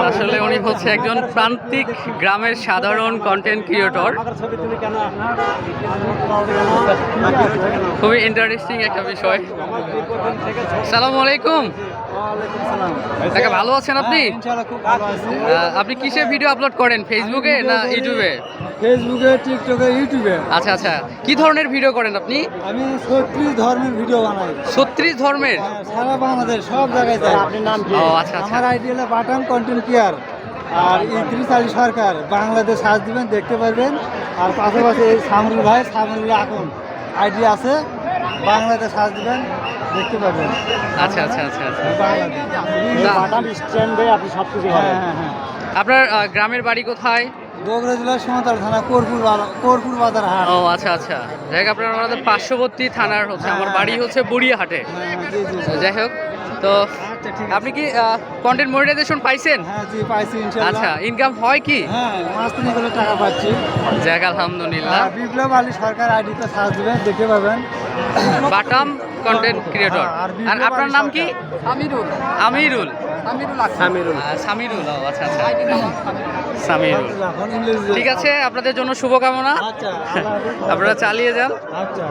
আসলে উনি হচ্ছে একজন প্রান্তিক গ্রামের সাধারণ কন্টেন্ট ক্রিয়েটর। খুবই ইন্টারেস্টিং একটা বিষয়। আসসালামু আলাইকুম। কাকা ভালো আছেন আপনি? আপনি কিসে ভিডিও আপলোড করেন, ফেসবুকে না ইউটিউবে? ফেসবুকে, টিকটকে, ইউটিউবে। আচ্ছা আচ্ছা, কি ধরনের ভিডিও করেন আপনি? আমি 36 ধর্মের ভিডিও বানাই। 36 ধর্মের? সারা বাংলাদেশ সব জায়গায় যাই। আপনার নাম কি? ও আচ্ছা আচ্ছা। আমার আইডি হলো বাটাম কন্টেন্ট ক্রিয়েটর। আর ইদ্রিস আলী সরকার বাংলাদেশ সার্চ দিবেন, দেখতে পারবেন। আর পাশাপাশি এই সামরুল ভাই, সামরুল এখন আইডি আছে, বাংলাদেশ সার্চ দিবেন, দেখতে পারবেন। আচ্ছা আচ্ছা আচ্ছা আচ্ছা। বাটাম স্ট্যান্ডে আপনি সব কিছু পাবেন। হ্যাঁ। আপনার গ্রামের বাড়ি কোথায়? বগুড়া জেলার সীমান্তর থানা কোরপুর বাজার হাট। ও আচ্ছা আচ্ছা, যাই হোক আপনার আমাদের পার্শ্ববর্তী থানার হচ্ছে, আমার বাড়ি হচ্ছে বুড়িয়াহাটে। যাই হোক, তো আপনি কি কন্টেন্ট মনিটাইজেশন পাইছেন? হ্যাঁ জি, পাইছি ইনশাআল্লাহ। আচ্ছা, ইনকাম হয় কি? হ্যাঁ, মাস তিনেক হলে টাকা পাচ্ছি। যাক আলহামদুলিল্লাহ। বিপ্লব আলী সরকার আইডিতে সার্চ দিবেন, দেখতে পাবেন। বাটাম কন্টেন্ট ক্রিয়েটর। আর আপনার নাম কি? আমিরুল। আমিরুল? সামিরুল। সামিরুল, ও আচ্ছা আচ্ছা, সামিরুল। ঠিক আছে, আপনাদের জন্য শুভকামনা। আচ্ছা, আপনারা চালিয়ে যান। আচ্ছা।